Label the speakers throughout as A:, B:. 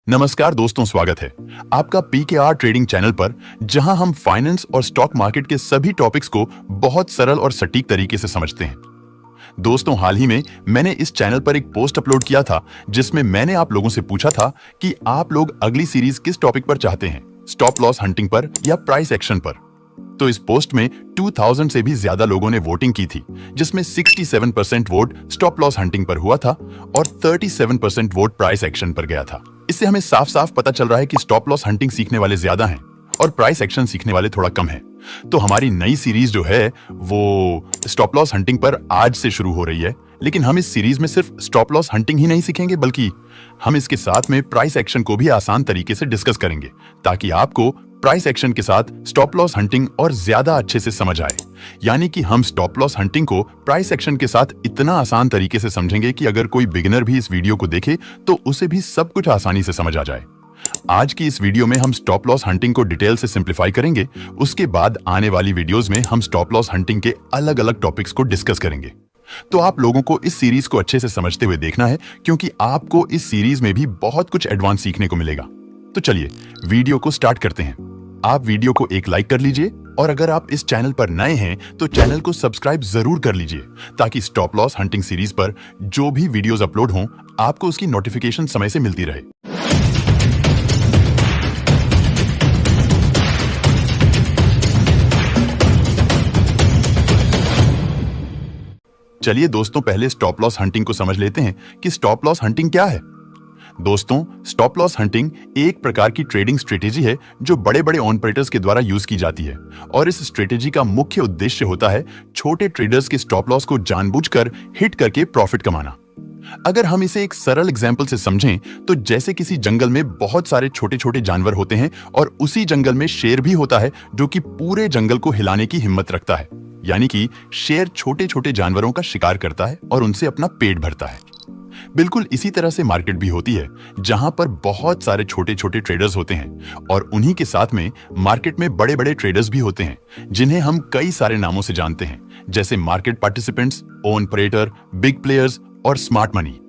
A: नमस्कार दोस्तों, स्वागत है आपका पीकेआर ट्रेडिंग चैनल पर, जहां हम फाइनेंस और स्टॉक मार्केट के सभी टॉपिक्स को बहुत सरल और सटीक तरीके से समझते हैं। दोस्तों, हाल ही में मैंने इस चैनल पर एक पोस्ट अपलोड किया था जिसमें मैंने आप लोगों से पूछा था कि आप लोग अगली सीरीज किस टॉपिक पर चाहते हैं, स्टॉप लॉस हंटिंग पर या प्राइस एक्शन पर। तो इस पोस्ट में 2000 से भी ज्यादा लोगों ने वोटिंग की थी, जिसमें 67% वोट स्टॉप लॉस हंटिंग पर हुआ था और 37% वोट प्राइस एक्शन पर गया था। इससे हमें साफ साफ पता चल रहा है कि स्टॉप लॉस हंटिंग सीखने वाले ज्यादा हैं और प्राइस एक्शन सीखने वाले थोड़ा कम हैं। तो हमारी नई सीरीज जो है वो स्टॉप लॉस हंटिंग पर आज से शुरू हो रही है, लेकिन हम इस सीरीज में सिर्फ स्टॉप लॉस हंटिंग ही नहीं सीखेंगे, बल्कि हम इसके साथ में प्राइस एक्शन को भी आसान तरीके से डिस्कस करेंगे, ताकि आपको प्राइस एक्शन के साथ स्टॉप लॉस हंटिंग और ज्यादा अच्छे से समझ आए। यानी कि हम स्टॉप लॉस हंटिंग को प्राइस एक्शन के साथ इतना आसान तरीके से समझेंगे कि अगर कोई बिगिनर भी इस वीडियो को देखे तो उसे भी सब कुछ आसानी से समझ आ जाए। आज की इस वीडियो में हम स्टॉप लॉस हंटिंग को डिटेल से सिंप्लीफाई करेंगे। उसके बाद आने वाली वीडियोस में हम स्टॉप लॉस हंटिंग के अलग अलग टॉपिक्स को डिस्कस करेंगे। तो आप लोगों को इस सीरीज को अच्छे से समझते हुए देखना है, क्योंकि आपको इस सीरीज में भी बहुत कुछ एडवांस सीखने को मिलेगा। तो चलिए वीडियो को स्टार्ट करते हैं। आप वीडियो को एक लाइक कर लीजिए और अगर आप इस चैनल पर नए हैं तो चैनल को सब्सक्राइब जरूर कर लीजिए, ताकि स्टॉप लॉस हंटिंग सीरीज पर जो भी वीडियोस अपलोड हों आपको उसकी नोटिफिकेशन समय से मिलती रहे। चलिए दोस्तों, पहले स्टॉप लॉस हंटिंग को समझ लेते हैं कि स्टॉप लॉस हंटिंग क्या है। दोस्तों, स्टॉप लॉस हंटिंग एक प्रकार की ट्रेडिंग स्ट्रेटेजी है जो बड़े बड़े ऑपरेटर्स के द्वारा यूज की जाती है, और इस स्ट्रेटेजी का मुख्य उद्देश्य होता है छोटे ट्रेडर्स के स्टॉप लॉस को जानबूझकर हिट करके प्रॉफिट कमाना। अगर हम इसे एक सरल एग्जांपल से समझें तो जैसे किसी जंगल में बहुत सारे छोटे छोटे जानवर होते हैं और उसी जंगल में शेर भी होता है जो कि पूरे जंगल को हिलाने की हिम्मत रखता है। यानी कि शेर छोटे छोटे जानवरों का शिकार करता है और उनसे अपना पेट भरता है। बिल्कुल इसी तरह से मार्केट भी होती है, जहां पर बहुत सारे छोटे छोटे ट्रेडर्स होते हैं और उन्हीं के साथ में मार्केट में बड़े बड़े ट्रेडर्स भी होते हैं, जिन्हें हम कई सारे नामों से जानते हैं, जैसे market participants, own operator, big players और स्मार्ट मनी।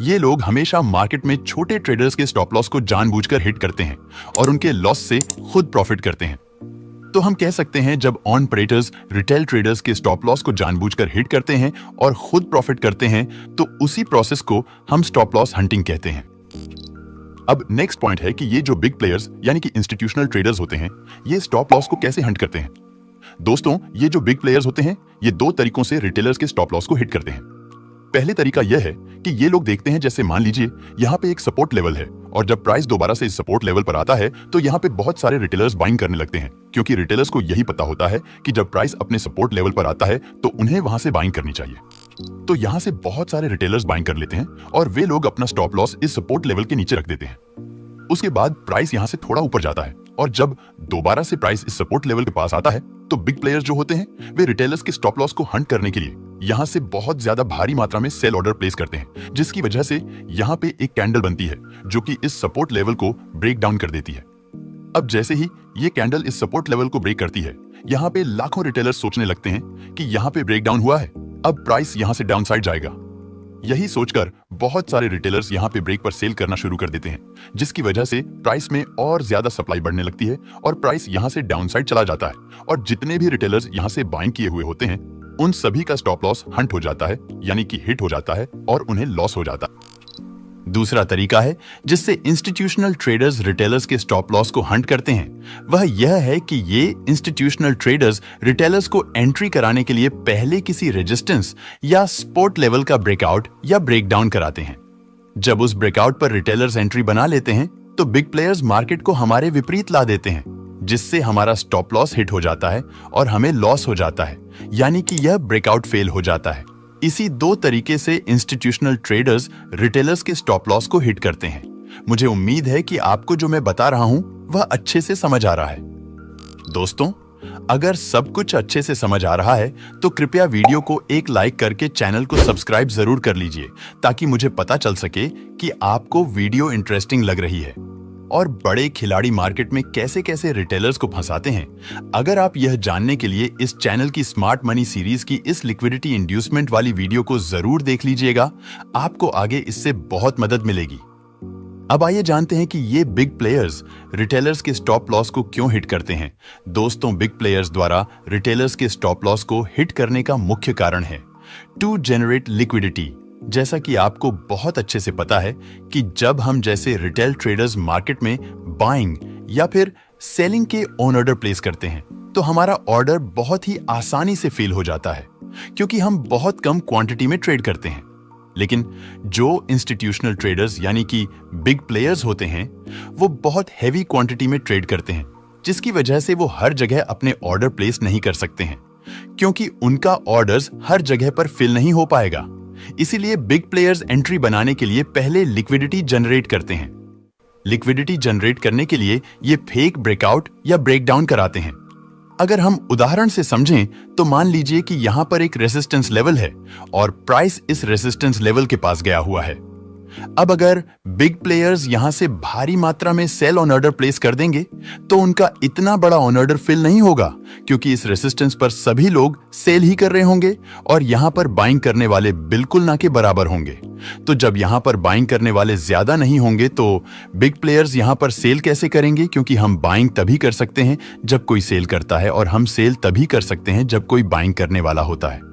A: ये लोग हमेशा मार्केट में छोटे ट्रेडर्स के स्टॉप लॉस को जानबूझकर हिट करते हैं और उनके लॉस से खुद प्रॉफिट करते हैं। तो हम कह सकते हैं, जब ऑन ऑपरेटर्स रिटेल ट्रेडर्स के स्टॉप लॉस को जानबूझकर हिट करते हैं और खुद प्रॉफिट करते हैं, तो उसी प्रोसेस को हम स्टॉप लॉस हंटिंग कहते हैं। अब नेक्स्ट पॉइंट है कि ये जो बिग प्लेयर्स यानी कि इंस्टीट्यूशनल ट्रेडर्स होते हैं, ये स्टॉप लॉस को कैसे हंट करते हैं। दोस्तों, ये जो बिग प्लेयर्स होते हैं, ये दो तरीकों से रिटेलर्स के स्टॉप लॉस को हिट करते हैं। पहले तरीका यह है कि ये लोग देखते हैं, जैसे मान लीजिए यहाँ पे एक सपोर्ट लेवल है और जब प्राइस दोबारा से इस सपोर्ट लेवल पर आता है तो यहाँ पे बहुत सारे रिटेलर्स बाइंग करने लगते हैं, क्योंकि रिटेलर्स को यही पता होता है कि जब प्राइस अपने सपोर्ट लेवल पर आता है तो उन्हें वहां से बाइंग करनी चाहिए। तो यहाँ से बहुत सारे रिटेलर्स बाइंग कर लेते हैं और वे लोग अपना स्टॉप लॉस इस सपोर्ट लेवल के नीचे रख देते हैं। उसके बाद प्राइस यहाँ से थोड़ा ऊपर जाता है और जब दोबारा से प्राइस इस सपोर्ट लेवल के पास आता है तो बिग प्लेयर्स जो होते हैं वे रिटेलर्स के स्टॉप लॉस को हंट करने के लिए यहाँ से बहुत ज्यादा भारी मात्रा में सेल ऑर्डर प्लेस करते हैं, जिसकी वजह से यहाँ पे एक कैंडल बनती है जो कि इस सपोर्ट लेवल को ब्रेक डाउन कर देती है। अब जैसे ही ये कैंडल इस सपोर्ट लेवल को ब्रेक करती है, यहाँ पे लाखों रिटेलर्स सोचने लगते हैं कि यहाँ पे ब्रेक डाउन हुआ है, अब प्राइस यहाँ से डाउन साइड जाएगा। यही सोचकर बहुत सारे रिटेलर्स यहाँ पे ब्रेक पर सेल करना शुरू कर देते हैं, जिसकी वजह से प्राइस में और ज्यादा सप्लाई बढ़ने लगती है और प्राइस यहाँ से डाउन साइड चला जाता है और जितने भी रिटेलर्स यहाँ से बाइंग किए हुए होते हैं उन सभी का स्टॉप लॉस हंट हो जाता है, यानी कि हिट हो जाता है और उन्हें लॉस हो जाता है। दूसरा तरीका है जिससे इंस्टीट्यूशनल ट्रेडर्स रिटेलर्स के स्टॉप लॉस को हंट करते हैं, वह यह है कि ये इंस्टीट्यूशनल ट्रेडर्स रिटेलर्स को एंट्री कराने के लिए पहले किसी रेजिस्टेंस या सपोर्ट लेवल का ब्रेकआउट या ब्रेकडाउन कराते हैं। जब उस ब्रेकआउट पर रिटेलर्स एंट्री बना लेते हैं तो बिग प्लेयर्स मार्केट को हमारे विपरीत ला देते हैं, जिससे हमारा स्टॉप लॉस हिट हो जाता है और हमें लॉस हो जाता है, यानी कि यह ब्रेकआउट फेल हो जाता है। इसी दो तरीके से इंस्टीट्यूशनल ट्रेडर्स रिटेलर्स के स्टॉप लॉस को हिट करते हैं। मुझे उम्मीद है कि आपको जो मैं बता रहा हूं वह अच्छे से समझ आ रहा है। दोस्तों, अगर सब कुछ अच्छे से समझ आ रहा है तो कृपया वीडियो को एक लाइक करके चैनल को सब्सक्राइब जरूर कर लीजिए, ताकि मुझे पता चल सके कि आपको वीडियो इंटरेस्टिंग लग रही है और बड़े खिलाड़ी मार्केट में कैसे कैसे रिटेलर्स को फंसाते हैं। अगर आप यह जानने के लिए इस चैनल की स्मार्ट मनी सीरीज की इस लिक्विडिटी इंड्यूसमेंट वाली वीडियो को जरूर देख लीजिएगा, आपको आगे इससे बहुत मदद मिलेगी। अब आइए जानते हैं कि ये बिग प्लेयर्स रिटेलर्स के स्टॉप लॉस को क्यों हिट करते हैं। दोस्तों, बिग प्लेयर्स द्वारा रिटेलर्स के स्टॉप लॉस को हिट करने का मुख्य कारण है टू जनरेट लिक्विडिटी। जैसा कि आपको बहुत अच्छे से पता है कि जब हम जैसे रिटेल ट्रेडर्स मार्केट में बाइंग या फिर सेलिंग के ऑन ऑर्डर प्लेस करते हैं तो हमारा ऑर्डर बहुत ही आसानी से फिल हो जाता है क्योंकि हम बहुत कम क्वांटिटी में ट्रेड करते हैं। लेकिन जो इंस्टीट्यूशनल ट्रेडर्स यानी कि बिग प्लेयर्स होते हैं वो बहुत हैवी क्वांटिटी में ट्रेड करते हैं, जिसकी वजह से वो हर जगह अपने ऑर्डर प्लेस नहीं कर सकते हैं क्योंकि उनका ऑर्डर्स हर जगह पर फिल नहीं हो पाएगा। इसीलिए बिग प्लेयर्स एंट्री बनाने के लिए पहले लिक्विडिटी जनरेट करते हैं। लिक्विडिटी जनरेट करने के लिए ये फेक ब्रेकआउट या ब्रेकडाउन कराते हैं। अगर हम उदाहरण से समझें तो मान लीजिए कि यहां पर एक रेजिस्टेंस लेवल है और प्राइस इस रेजिस्टेंस लेवल के पास गया हुआ है। अब अगर बिग प्लेयर्स यहां से भारी मात्रा में सेल ऑन ऑर्डर प्लेस कर देंगे तो उनका इतना बड़ा ऑन ऑर्डर फिल नहीं होगा क्योंकि इस रेजिस्टेंस पर सभी लोग सेल ही कर रहे होंगे और यहां पर बाइंग करने वाले बिल्कुल ना के बराबर होंगे। तो जब यहां पर बाइंग करने वाले ज्यादा नहीं होंगे तो बिग प्लेयर्स यहां पर सेल कैसे करेंगे, क्योंकि हम बाइंग तभी कर सकते हैं जब कोई सेल करता है और हम सेल तभी कर सकते हैं जब कोई बाइंग करने वाला होता है।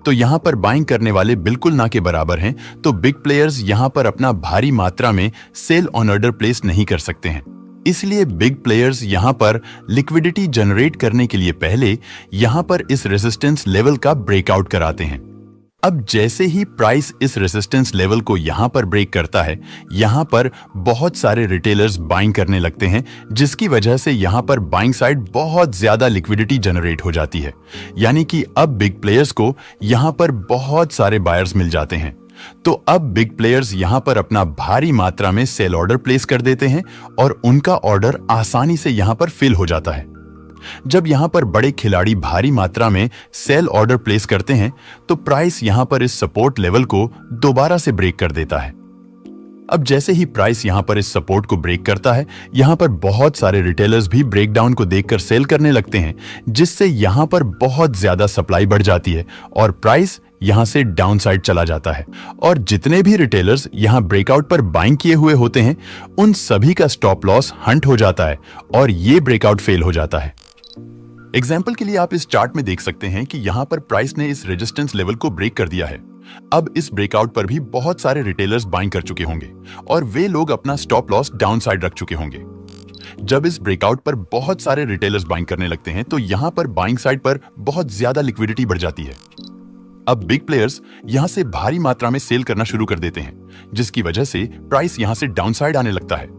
A: तो यहां पर बाइंग करने वाले बिल्कुल ना के बराबर हैं, तो बिग प्लेयर्स यहां पर अपना भारी मात्रा में सेल ऑन ऑर्डर प्लेस नहीं कर सकते हैं। इसलिए बिग प्लेयर्स यहां पर लिक्विडिटी जनरेट करने के लिए पहले यहां पर इस रेजिस्टेंस लेवल का ब्रेकआउट कराते हैं। अब जैसे ही प्राइस इस रेजिस्टेंस लेवल को यहां पर ब्रेक करता है, यहां पर बहुत सारे रिटेलर्स बाइंग करने लगते हैं, जिसकी वजह से यहां पर बाइंग साइड बहुत ज्यादा लिक्विडिटी जनरेट हो जाती है। यानी कि अब बिग प्लेयर्स को यहां पर बहुत सारे बायर्स मिल जाते हैं। तो अब बिग प्लेयर्स यहां पर अपना भारी मात्रा में सेल ऑर्डर प्लेस कर देते हैं और उनका ऑर्डर आसानी से यहां पर फिल हो जाता है। जब यहां पर बड़े खिलाड़ी भारी मात्रा में सेल ऑर्डर प्लेस करते हैं तो प्राइस यहां पर इस सपोर्ट लेवल को दोबारा से ब्रेक कर देता है। अब जैसे ही प्राइस यहां पर इस सपोर्ट को ब्रेक करता है, यहां पर बहुत सारे रिटेलर्स भी ब्रेकडाउन को देखकर सेल करने लगते हैं, जिससे यहां पर बहुत ज्यादा सप्लाई बढ़ जाती है और प्राइस यहां से डाउन साइड चला जाता है। और जितने भी रिटेलर्स यहां ब्रेकआउट पर बाइंग किए हुए होते हैं उन सभी का स्टॉप लॉस हंट हो जाता है और ये ब्रेकआउट फेल हो जाता है। एग्जाम्पल के लिए आप इस चार्ट में देख सकते हैं कि यहां पर प्राइस ने इस रेजिस्टेंस लेवल को ब्रेक कर दिया है। अब इस ब्रेकआउट पर भी बहुत सारे रिटेलर्स बाइंग कर चुके होंगे और वे लोग अपना स्टॉप लॉस डाउन साइड रख चुके होंगे। जब इस ब्रेकआउट पर बहुत सारे रिटेलर्स बाइंग करने लगते हैं तो यहां पर बाइंग साइड पर बहुत ज्यादा लिक्विडिटी बढ़ जाती है। अब बिग प्लेयर्स यहां से भारी मात्रा में सेल करना शुरू कर देते हैं, जिसकी वजह से प्राइस यहां से डाउन साइड आने लगता है।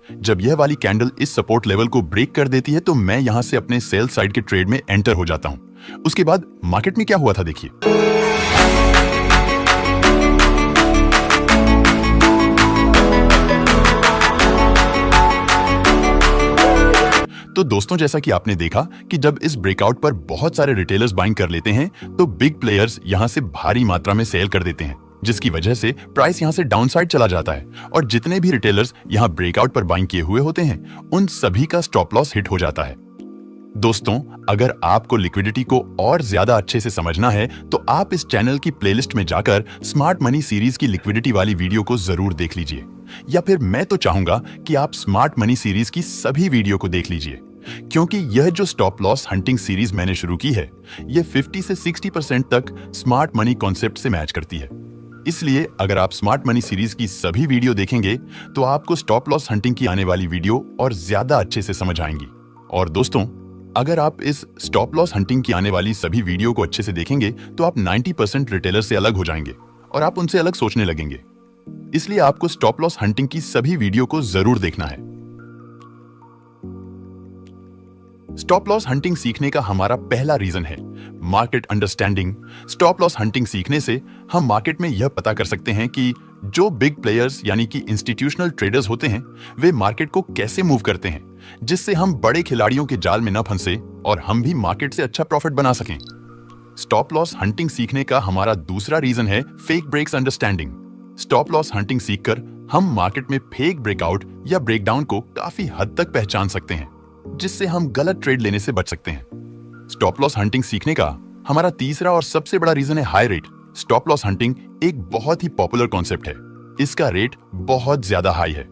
A: जब यह वाली कैंडल इस सपोर्ट लेवल को ब्रेक कर देती है तो मैं यहां से अपने सेल साइड के ट्रेड में एंटर हो जाता हूं। उसके बाद मार्केट में क्या हुआ था देखिए। तो दोस्तों, जैसा कि आपने देखा कि जब इस ब्रेकआउट पर बहुत सारे रिटेलर्स बाइंग कर लेते हैं तो बिग प्लेयर्स यहां से भारी मात्रा में सेल कर देते हैं, जिसकी वजह से प्राइस यहां से डाउन साइड चला जाता है और जितने भी रिटेलर्स यहां ब्रेकआउट पर बाइंग किए हुए होते हैं उन सभी का स्टॉप लॉस हिट हो जाता है। दोस्तों, अगर आपको लिक्विडिटी को और ज्यादा अच्छे से समझना है तो आप इस चैनल की प्लेलिस्ट में जाकर स्मार्ट मनी सीरीज की लिक्विडिटी वाली वीडियो को जरूर देख लीजिए, या फिर मैं तो चाहूंगा कि आप स्मार्ट मनी सीरीज की सभी वीडियो को देख लीजिए, क्योंकि यह जो स्टॉप लॉस हंटिंग सीरीज मैंने शुरू की है यह 50 से 60% तक स्मार्ट मनी कॉन्सेप्ट से मैच करती है। इसलिए अगर आप स्मार्ट मनी सीरीज की सभी वीडियो देखेंगे तो आपको स्टॉप लॉस हंटिंग की आने वाली वीडियो और ज्यादा अच्छे से समझ आएंगी। और दोस्तों, अगर आप इस स्टॉप लॉस हंटिंग की आने वाली सभी वीडियो को अच्छे से देखेंगे तो आप 90% रिटेलर से अलग हो जाएंगे और आप उनसे अलग सोचने लगेंगे। इसलिए आपको स्टॉप लॉस हंटिंग की सभी वीडियो को जरूर देखना है। स्टॉप लॉस हंटिंग सीखने का हमारा पहला रीजन है market understanding. Stop loss hunting सीखने से हम मार्केट में यह पता कर सकते हैं कि जो बिग प्लेयर्स यानी कि इंस्टीट्यूशनल ट्रेडर्स होते हैं वे मार्केट को कैसे मूव करते हैं, जिससे हम बड़े खिलाड़ियों के जाल में न फंसे और हम भी मार्केट से अच्छा प्रॉफिट बना सकें। स्टॉप लॉस हंटिंग सीखने का हमारा दूसरा रीजन है fake breaks understanding. Stop loss hunting सीखकर हम मार्केट में फेक ब्रेकआउट या ब्रेकडाउन को काफी हद तक पहचान सकते हैं, जिससे हम गलत ट्रेड लेने से बच सकते हैं। स्टॉप लॉस हंटिंग सीखने का हमारा तीसरा और सबसे बड़ा रीजन है high rate. Stop loss hunting एक बहुत ही पॉपुलर कॉन्सेप्ट है। इसका रेट बहुत ज्यादा हाई है।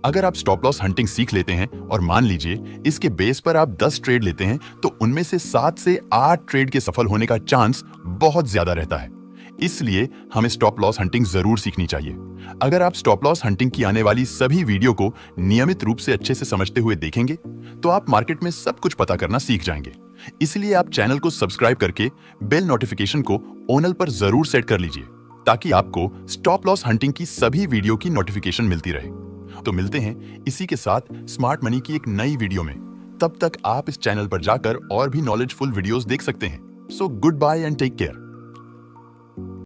A: अगर आप स्टॉप लॉस हंटिंग सीख लेते हैं और मान लीजिए इसके बेस पर आप 10 ट्रेड लेते हैं तो उनमें से 7 से 8 ट्रेड के सफल होने का चांस बहुत ज्यादा रहता है। इसलिए हमें स्टॉप लॉस हंटिंग जरूर सीखनी चाहिए। अगर आप स्टॉप लॉस हंटिंग की आने वाली सभी वीडियो को नियमित रूप से अच्छे से समझते हुए देखेंगे तो आप मार्केट में सब कुछ पता करना सीख जाएंगे। इसलिए आप चैनल को सब्सक्राइब करके बेल नोटिफिकेशन को ऑल पर जरूर सेट कर लीजिए ताकि आपको स्टॉप लॉस हंटिंग की सभी वीडियो की नोटिफिकेशन मिलती रहे। तो मिलते हैं इसी के साथ स्मार्ट मनी की एक नई वीडियो में। तब तक आप इस चैनल पर जाकर और भी नॉलेजफुल वीडियोस देख सकते हैं। So good bye and take care.